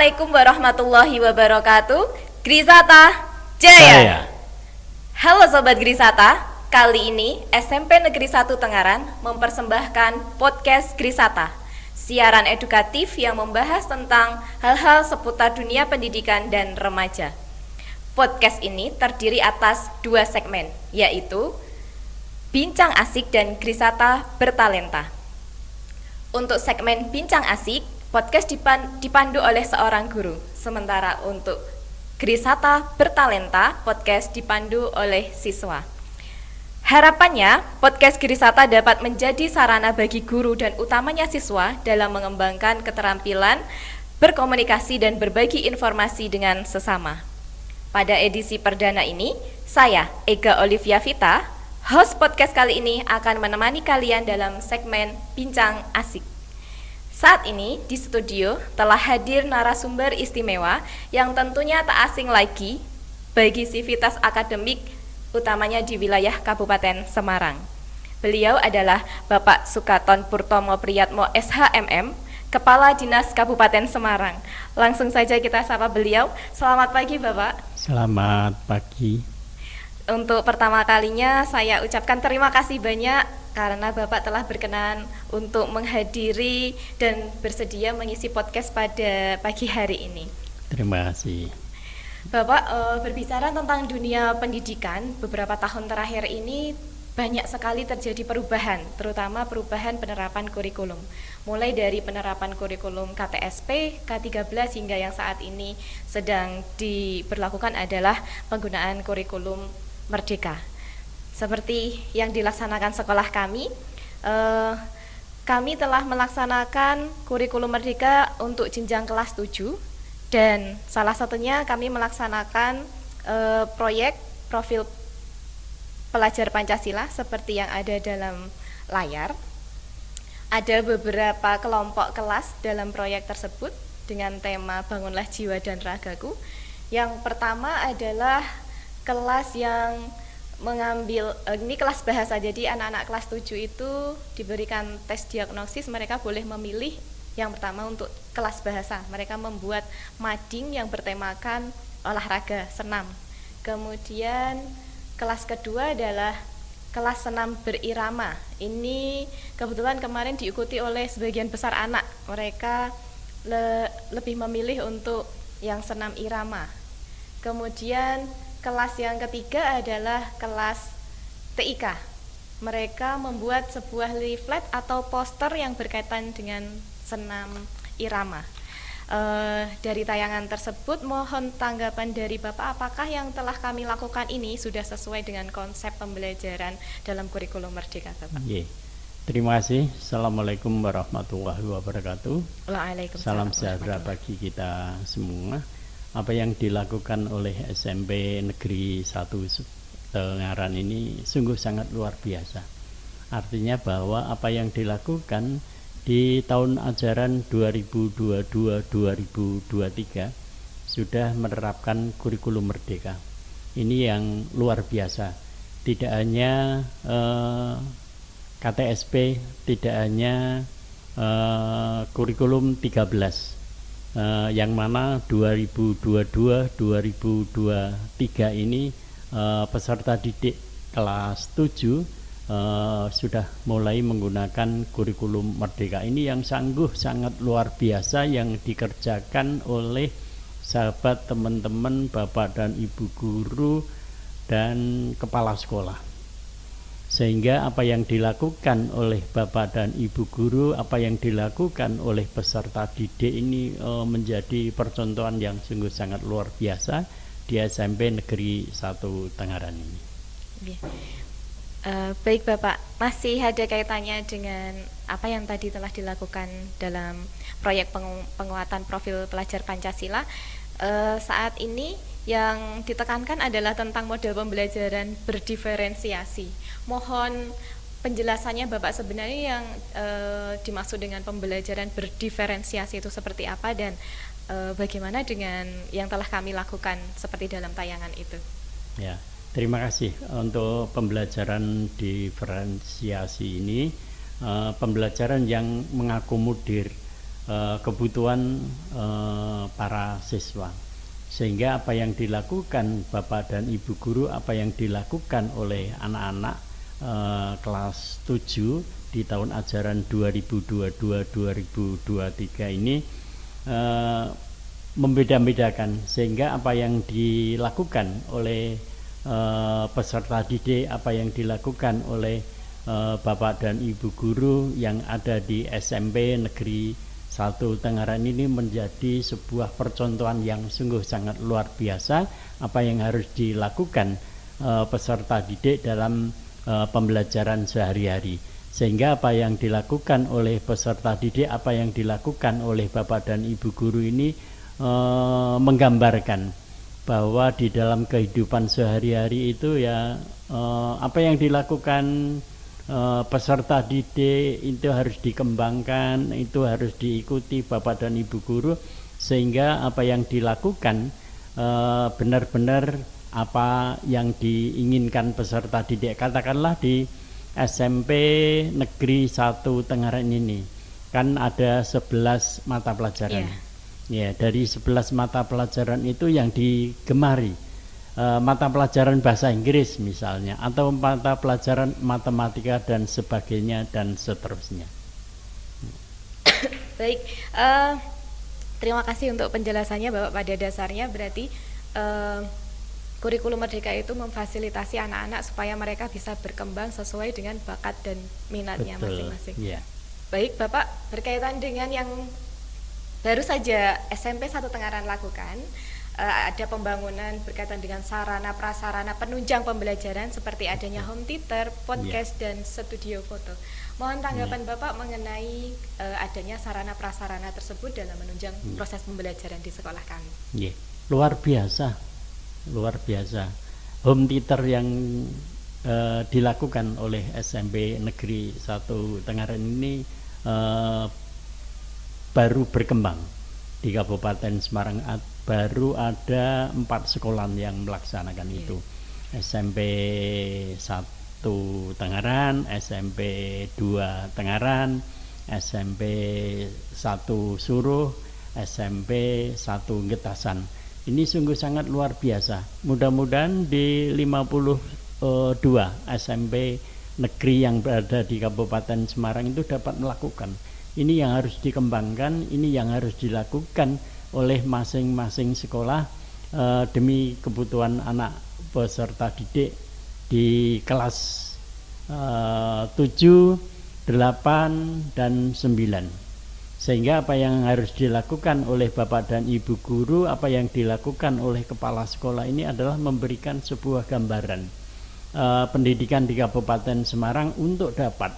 Assalamualaikum warahmatullahi wabarakatuh. Grisata Jaya. Halo Sobat Grisata, kali ini SMP Negeri 1 Tengaran mempersembahkan podcast Grisata, siaran edukatif yang membahas tentang hal-hal seputar dunia pendidikan dan remaja. Podcast ini terdiri atas 2 segmen, yaitu Bincang Asik dan Grisata Bertalenta. Untuk segmen Bincang Asik, podcast dipandu oleh seorang guru. Sementara untuk Grisata Bertalenta, podcast dipandu oleh siswa. Harapannya, podcast Grisata dapat menjadi sarana bagi guru dan utamanya siswa dalam mengembangkan keterampilan berkomunikasi dan berbagi informasi dengan sesama. Pada edisi perdana ini, saya, Ega Olivia Vita, host podcast kali ini akan menemani kalian dalam segmen Bincang Asik. Saat ini di studio telah hadir narasumber istimewa yang tentunya tak asing lagi bagi sivitas akademik utamanya di wilayah Kabupaten Semarang. Beliau adalah Bapak Sukaton Purtomo Priyatmo SHMM, Kepala Dinas Kabupaten Semarang. Langsung saja kita sapa beliau. Selamat pagi Bapak. Selamat pagi. Untuk pertama kalinya saya ucapkan terima kasih banyak karena Bapak telah berkenan untuk menghadiri dan bersedia mengisi podcast pada pagi hari ini. Terima kasih. Bapak, berbicara tentang dunia pendidikan, beberapa tahun terakhir ini banyak sekali terjadi perubahan, terutama perubahan penerapan kurikulum. Mulai dari penerapan kurikulum KTSP, K13 hingga yang saat ini sedang diberlakukan adalah penggunaan kurikulum Merdeka. Seperti yang dilaksanakan sekolah kami telah melaksanakan kurikulum Merdeka untuk jenjang kelas 7 dan salah satunya kami melaksanakan proyek profil pelajar Pancasila seperti yang ada dalam layar. Ada beberapa kelompok kelas dalam proyek tersebut dengan tema Bangunlah Jiwa dan Ragaku. Yang pertama adalah kelas yang mengambil ini kelas bahasa, jadi anak-anak kelas 7 itu diberikan tes diagnosis, mereka boleh memilih yang pertama untuk kelas bahasa, mereka membuat mading yang bertemakan olahraga senam. Kemudian kelas kedua adalah kelas senam berirama, ini kebetulan kemarin diikuti oleh sebagian besar anak, mereka lebih memilih untuk yang senam irama. Kemudian kelas yang ketiga adalah kelas TIK. Mereka membuat sebuah leaflet atau poster yang berkaitan dengan senam irama. Dari tayangan tersebut mohon tanggapan dari Bapak, apakah yang telah kami lakukan ini sudah sesuai dengan konsep pembelajaran dalam kurikulum Merdeka, Bapak? Terima kasih. Assalamualaikum warahmatullahi wabarakatuh. Waalaikumsalam. Salam sejahtera bagi kita semua. Apa yang dilakukan oleh SMP Negeri 1 Tengaran ini sungguh sangat luar biasa. Artinya bahwa apa yang dilakukan di tahun ajaran 2022-2023 sudah menerapkan kurikulum Merdeka. Ini yang luar biasa. Tidak hanya KTSP, tidak hanya kurikulum 13. Yang mana 2022-2023 ini peserta didik kelas 7 sudah mulai menggunakan kurikulum Merdeka. Ini yang sangat luar biasa yang dikerjakan oleh sahabat, teman-teman, Bapak dan Ibu guru dan kepala sekolah. Sehingga apa yang dilakukan oleh Bapak dan Ibu guru, apa yang dilakukan oleh peserta didik ini menjadi percontohan yang sungguh sangat luar biasa di SMP Negeri 1 Tengaran ini. Baik Bapak, masih ada kaitannya dengan apa yang tadi telah dilakukan dalam proyek penguatan profil pelajar Pancasila. Saat ini yang ditekankan adalah tentang model pembelajaran berdiferensiasi. Mohon penjelasannya Bapak, sebenarnya yang dimaksud dengan pembelajaran berdiferensiasi itu seperti apa dan bagaimana dengan yang telah kami lakukan seperti dalam tayangan itu? Ya, terima kasih untuk pembelajaran diferensiasi ini, pembelajaran yang mengakomodir kebutuhan para siswa. Sehingga apa yang dilakukan Bapak dan Ibu guru, apa yang dilakukan oleh anak-anak kelas 7 di tahun ajaran 2022-2023 ini membeda-bedakan, sehingga apa yang dilakukan oleh peserta didik, apa yang dilakukan oleh Bapak dan Ibu guru yang ada di SMP Negeri 1 Tangerang ini menjadi sebuah percontohan yang sungguh sangat luar biasa apa yang harus dilakukan peserta didik dalam pembelajaran sehari-hari. Sehingga apa yang dilakukan oleh peserta didik, apa yang dilakukan oleh Bapak dan Ibu guru ini menggambarkan bahwa di dalam kehidupan sehari-hari itu ya apa yang dilakukan peserta didik itu harus dikembangkan, itu harus diikuti Bapak dan Ibu guru, sehingga apa yang dilakukan benar-benar apa yang diinginkan peserta didik. Katakanlah di SMP Negeri 1 Tangerang ini kan ada 11 mata pelajaran. Ya, dari 11 mata pelajaran itu yang digemari mata pelajaran bahasa Inggris misalnya, atau mata pelajaran matematika dan sebagainya dan seterusnya. Baik, terima kasih untuk penjelasannya Bapak. Pada dasarnya berarti kurikulum Merdeka itu memfasilitasi anak-anak supaya mereka bisa berkembang sesuai dengan bakat dan minatnya masing-masing. Yeah. Baik Bapak, berkaitan dengan yang baru saja SMP 1 Tangerang lakukan, ada pembangunan berkaitan dengan sarana prasarana penunjang pembelajaran seperti adanya home theater, podcast, dan studio foto. Mohon tanggapan Bapak mengenai adanya sarana prasarana tersebut dalam menunjang proses pembelajaran di sekolah kami. Luar biasa, luar biasa. Home theater yang dilakukan oleh SMP Negeri 1 Tangerang ini baru berkembang di Kabupaten Semarang. Baru ada 4 sekolah yang melaksanakan itu. SMP 1 Tangerang, SMP 2 Tangerang, SMP 1 Suruh, SMP 1 Getasan. Ini sungguh sangat luar biasa. Mudah-mudahan di 52 SMP negeri yang berada di Kabupaten Semarang itu dapat melakukan. Ini yang harus dikembangkan, ini yang harus dilakukan oleh masing-masing sekolah demi kebutuhan anak peserta didik di kelas 7, 8, dan 9. Sehingga apa yang harus dilakukan oleh Bapak dan Ibu guru, apa yang dilakukan oleh kepala sekolah ini adalah memberikan sebuah gambaran pendidikan di Kabupaten Semarang untuk dapat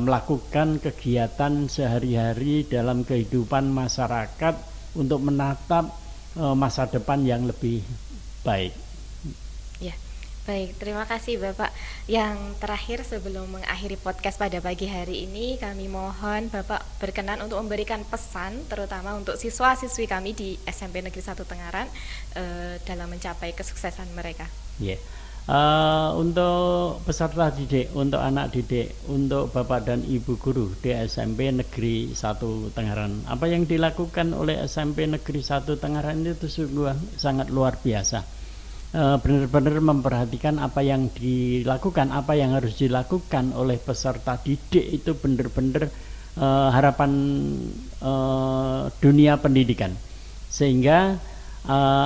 melakukan kegiatan sehari-hari dalam kehidupan masyarakat untuk menatap masa depan yang lebih baik. Ya, baik, terima kasih Bapak. Yang terakhir sebelum mengakhiri podcast pada pagi hari ini, kami mohon Bapak berkenan untuk memberikan pesan terutama untuk siswa-siswi kami di SMP Negeri 1 Tangerang dalam mencapai kesuksesan mereka. Untuk peserta didik, untuk anak didik, untuk Bapak dan Ibu guru di SMP Negeri 1 Tangerang, apa yang dilakukan oleh SMP Negeri 1 Tangerang itu sungguh sangat luar biasa. Benar-benar memperhatikan apa yang dilakukan, apa yang harus dilakukan oleh peserta didik, itu benar-benar harapan dunia pendidikan. Sehingga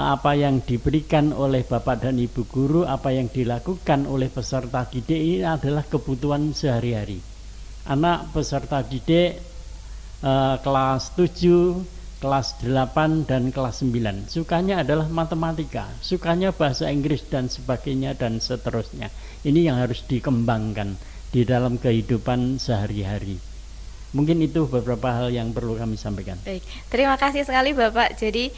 apa yang diberikan oleh Bapak dan Ibu guru, apa yang dilakukan oleh peserta didik ini adalah kebutuhan sehari-hari. Anak peserta didik kelas 7, kelas 8, dan kelas 9 sukanya adalah matematika, sukanya bahasa Inggris dan sebagainya dan seterusnya. Ini yang harus dikembangkan di dalam kehidupan sehari-hari. Mungkin itu beberapa hal yang perlu kami sampaikan. Baik, terima kasih sekali Bapak. Jadi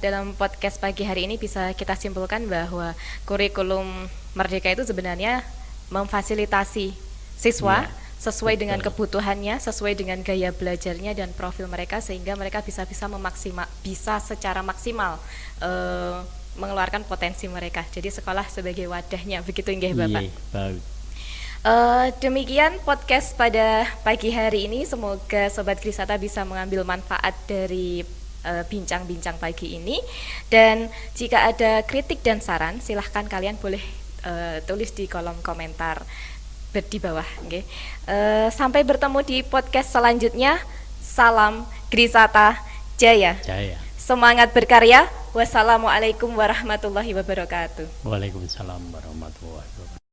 dalam podcast pagi hari ini bisa kita simpulkan bahwa kurikulum Merdeka itu sebenarnya memfasilitasi siswa sesuai dengan kebutuhannya, sesuai dengan gaya belajarnya dan profil mereka, sehingga mereka bisa secara maksimal mengeluarkan potensi mereka. Jadi sekolah sebagai wadahnya, begitu nggih Bapak? Baik. Demikian podcast pada pagi hari ini. Semoga Sobat Grisata bisa mengambil manfaat dari bincang-bincang pagi ini. Dan jika ada kritik dan saran, silahkan kalian boleh tulis di kolom komentar di bawah. Okay. Sampai bertemu di podcast selanjutnya. Salam Grisata Jaya. Semangat berkarya. Wassalamualaikum warahmatullahi wabarakatuh. Waalaikumsalam warahmatullahi wabarakatuh.